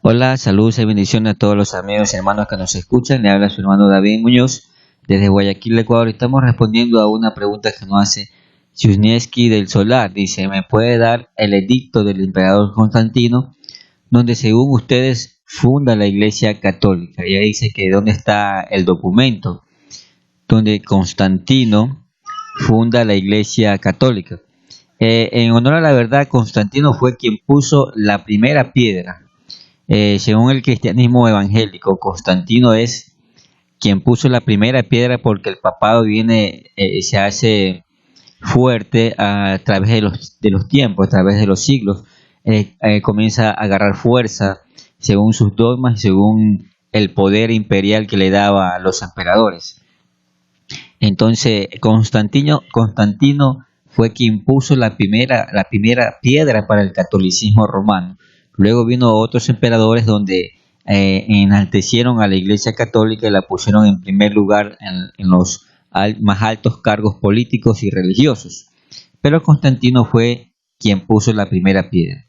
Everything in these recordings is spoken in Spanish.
Hola, saludos y bendiciones a todos los amigos y hermanos que nos escuchan. Le habla su hermano David Muñoz desde Guayaquil, Ecuador. Estamos respondiendo a una pregunta que nos hace Chusnieski del Solar. Dice, ¿me puede dar el edicto del emperador Constantino, donde según ustedes funda la Iglesia Católica? Y ahí dice que dónde está el documento donde Constantino funda la Iglesia Católica. En honor a la verdad, Constantino fue quien puso la primera piedra. Según el cristianismo evangélico, Constantino es quien puso la primera piedra porque el papado se hace fuerte a través de los tiempos, a través de los siglos. Comienza a agarrar fuerza según sus dogmas y según el poder imperial que le daba a los emperadores. Entonces, Constantino fue quien puso la primera piedra para el catolicismo romano. Luego vino otros emperadores donde enaltecieron a la Iglesia Católica y la pusieron en primer lugar en los más altos cargos políticos y religiosos. Pero Constantino fue quien puso la primera piedra.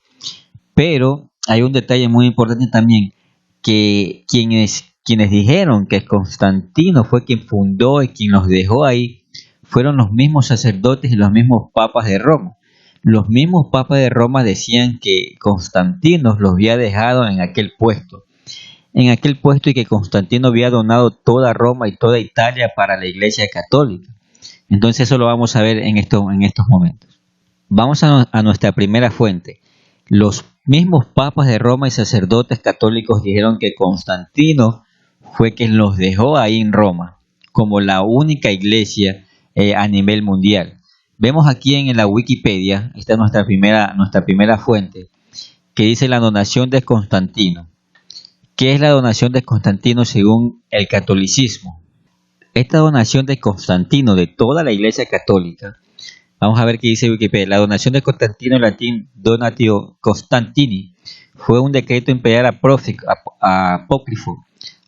Pero hay un detalle muy importante también, que quienes dijeron que Constantino fue quien fundó y quien los dejó ahí, fueron los mismos sacerdotes y los mismos papas de Roma. Los mismos papas de Roma decían que Constantino los había dejado en aquel puesto y que Constantino había donado toda Roma y toda Italia para la Iglesia Católica. Entonces eso lo vamos a ver en estos momentos. Vamos a nuestra primera fuente. Los mismos papas de Roma y sacerdotes católicos dijeron que Constantino fue quien los dejó ahí en Roma como la única iglesia a nivel mundial. Vemos aquí en la Wikipedia, esta es nuestra primera fuente, que dice la donación de Constantino. ¿Qué es la donación de Constantino según el catolicismo? Esta donación de Constantino de toda la Iglesia Católica, vamos a ver qué dice Wikipedia. La donación de Constantino, en latín Donatio Constantini, fue un decreto imperial apócrifo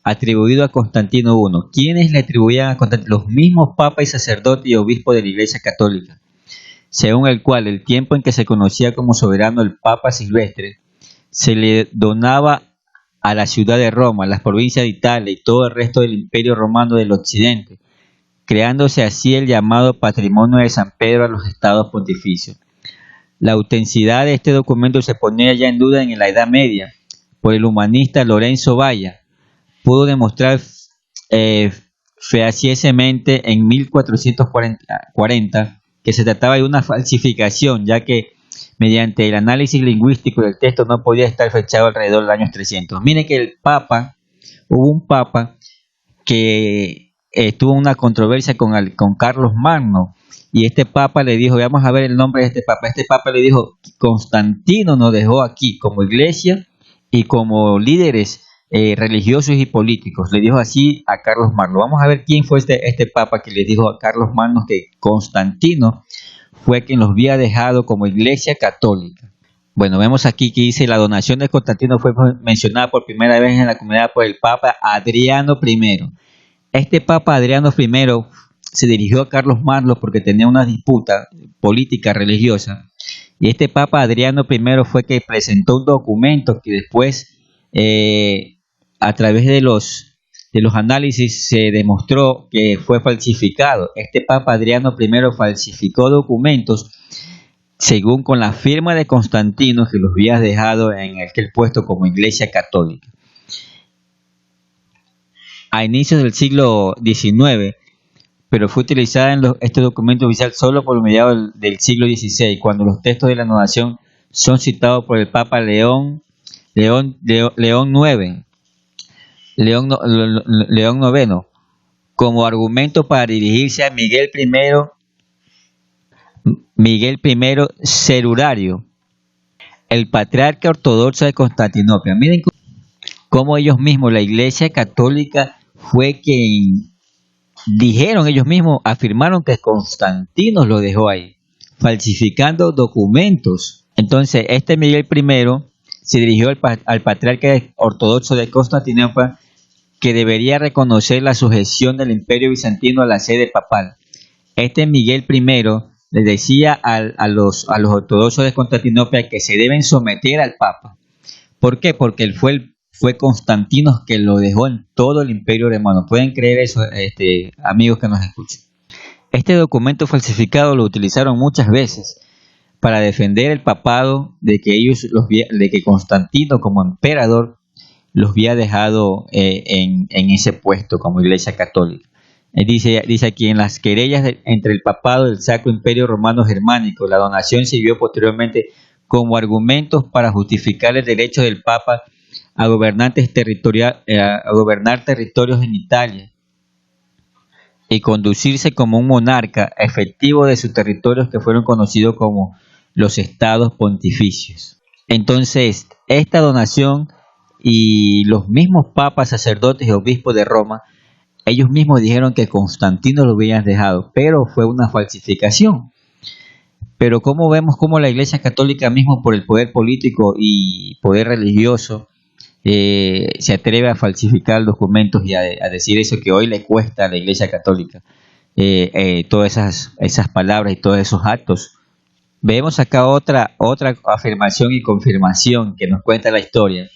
atribuido a Constantino I. ¿Quiénes le atribuían a Constantino? Los mismos papas y sacerdotes y obispos de la Iglesia Católica, según el cual el tiempo en que se conocía como soberano el Papa Silvestre, se le donaba a la ciudad de Roma, las provincias de Italia y todo el resto del Imperio Romano del Occidente, creándose así el llamado Patrimonio de San Pedro a los estados pontificios. La autenticidad de este documento se ponía ya en duda en la Edad Media por el humanista Lorenzo Valla. Pudo demostrar fehacientemente en 1440 que se trataba de una falsificación, ya que mediante el análisis lingüístico del texto no podía estar fechado alrededor del año 300. Miren que hubo un papa que tuvo una controversia con Carlos Magno, y este papa le dijo, vamos a ver el nombre de este papa le dijo, Constantino nos dejó aquí como iglesia y como líderes religiosos y políticos, le dijo así a Carlos Magno. Vamos a ver quién fue este papa que le dijo a Carlos Magno que Constantino fue quien los había dejado como Iglesia Católica. Bueno, vemos aquí que dice, la donación de Constantino fue mencionada por primera vez en la comunidad por el Papa Adriano I. Este Papa Adriano I se dirigió a Carlos Magno porque tenía una disputa política religiosa, y este Papa Adriano I fue que presentó un documento que después, a través de los análisis, se demostró que fue falsificado. Este Papa Adriano I falsificó documentos según con la firma de Constantino, que los había dejado en aquel puesto como Iglesia Católica. A inicios del siglo XIX, pero fue utilizada este documento oficial solo por mediados del siglo XVI, cuando los textos de la donación son citados por el Papa León IX como argumento para dirigirse a Miguel I Cerulario, el patriarca ortodoxo de Constantinopla. Miren cómo ellos mismos, la Iglesia Católica, fue quien afirmaron que Constantino lo dejó ahí, falsificando documentos. Entonces, este Miguel I se dirigió al patriarca ortodoxo de Constantinopla, que debería reconocer la sujeción del Imperio Bizantino a la sede papal. Este Miguel I le decía a los ortodoxos de Constantinopla que se deben someter al Papa. ¿Por qué? Porque él fue fue Constantino que lo dejó en todo el Imperio Romano. ¿Pueden creer eso, amigos que nos escuchan? Este documento falsificado lo utilizaron muchas veces para defender el papado de que Constantino como emperador los había dejado en ese puesto como Iglesia Católica. Dice aquí, en las querellas entre el papado del Sacro Imperio Romano Germánico, la donación sirvió posteriormente como argumentos para justificar el derecho del Papa a gobernar territorios en Italia y conducirse como un monarca efectivo de sus territorios, que fueron conocidos como los estados pontificios. Entonces, esta donación y los mismos papas, sacerdotes y obispos de Roma, ellos mismos dijeron que Constantino lo habían dejado, pero fue una falsificación. Pero como vemos cómo la Iglesia Católica mismo, por el poder político y poder religioso, se atreve a falsificar documentos y a decir eso que hoy le cuesta a la Iglesia Católica, todas esas palabras y todos esos actos. Vemos acá otra afirmación y confirmación que nos cuenta la historia.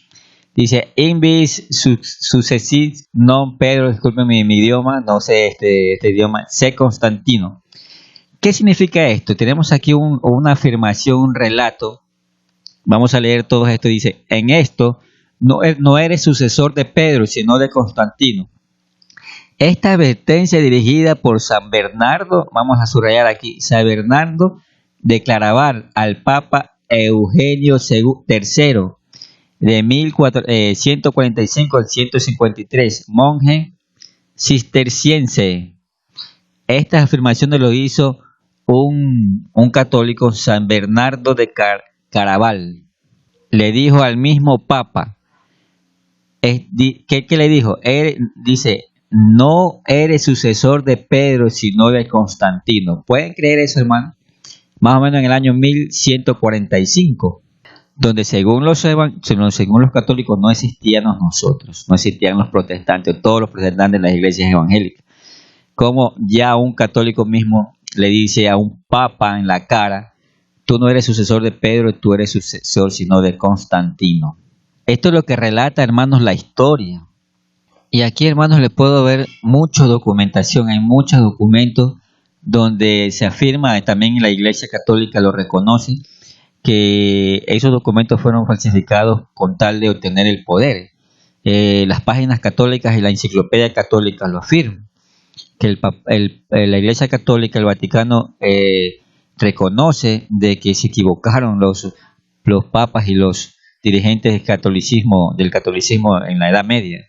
Dice, invis successit non Pedro, disculpen mi idioma, no sé este idioma, se Constantino. ¿Qué significa esto? Tenemos aquí una afirmación, un relato. Vamos a leer todo esto. Dice, en esto no eres sucesor de Pedro, sino de Constantino. Esta advertencia dirigida por San Bernardo, vamos a subrayar aquí, San Bernardo de Claraval al Papa Eugenio III, de 1145 al 153, monje cisterciense. Estas afirmaciones lo hizo un católico, San Bernardo de Claraval. Le dijo al mismo Papa, ¿qué le dijo? Dice, no eres sucesor de Pedro, sino de Constantino. ¿Pueden creer eso, hermano? Más o menos en el año 1145. Donde según los católicos no existíamos nosotros, no existían los protestantes, todos los protestantes de las iglesias evangélicas. Como ya un católico mismo le dice a un papa en la cara, tú no eres sucesor de Pedro, tú eres sucesor sino de Constantino. Esto es lo que relata, hermanos, la historia. Y aquí, hermanos, les puedo ver mucha documentación, hay muchos documentos donde se afirma, también la Iglesia Católica lo reconoce, que esos documentos fueron falsificados con tal de obtener el poder. Las páginas católicas y la enciclopedia católica lo afirman, que la Iglesia Católica, el Vaticano, reconoce de que se equivocaron los papas y los dirigentes del catolicismo en la Edad Media.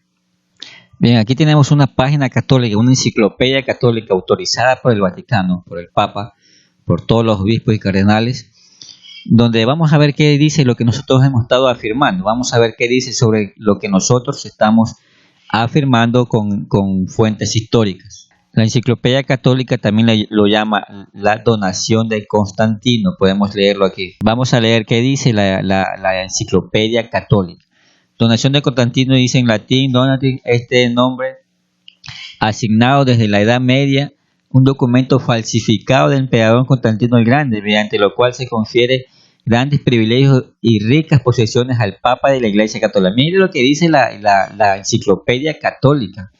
Bien, aquí tenemos una página católica, una enciclopedia católica autorizada por el Vaticano, por el Papa, por todos los obispos y cardenales, donde vamos a ver qué dice lo que nosotros hemos estado afirmando. Vamos a ver qué dice sobre lo que nosotros estamos afirmando con fuentes históricas. La enciclopedia católica también lo llama la donación de Constantino. Podemos leerlo aquí. Vamos a leer qué dice la enciclopedia católica. Donación de Constantino dice en latín, donating, este nombre asignado desde la Edad Media, un documento falsificado del emperador Constantino el Grande, mediante lo cual se confiere grandes privilegios y ricas posesiones al Papa de la Iglesia Católica. Mire lo que dice la enciclopedia católica.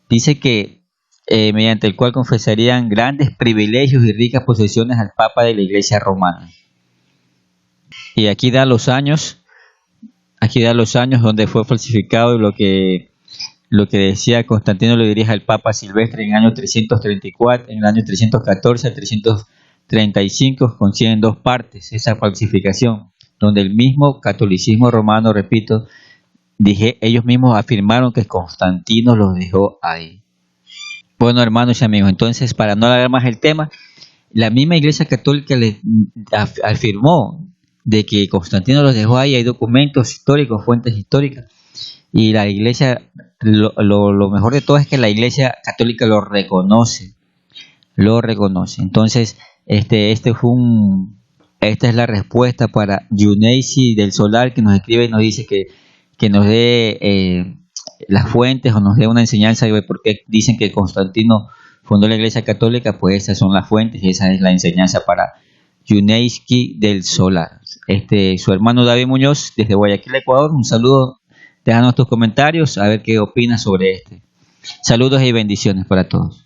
Dice que mediante el cual confesarían grandes privilegios y ricas posesiones al Papa de la Iglesia Romana. Y aquí da los años donde fue falsificado, y lo que decía Constantino lo dirige al Papa Silvestre en el año 334, en el año 314 al 335, contiene en dos partes esa falsificación, donde el mismo catolicismo romano, repito, ellos mismos afirmaron que Constantino los dejó ahí. Bueno, hermanos y amigos, entonces, para no alargar más el tema, la misma Iglesia Católica afirmó de que Constantino los dejó ahí. Hay documentos históricos, fuentes históricas, y la Iglesia, lo mejor de todo es que la Iglesia Católica lo reconoce. Entonces, esta es la respuesta para Yuneisi del Solar, que nos escribe y nos dice que nos dé las fuentes, o nos dé una enseñanza de por qué dicen que Constantino fundó la Iglesia Católica. Pues esas son las fuentes y esa es la enseñanza para Yuneisi del Solar. Su hermano David Muñoz, desde Guayaquil, Ecuador. Un saludo Déjanos tus comentarios a ver qué opinas sobre este. Saludos y bendiciones para todos.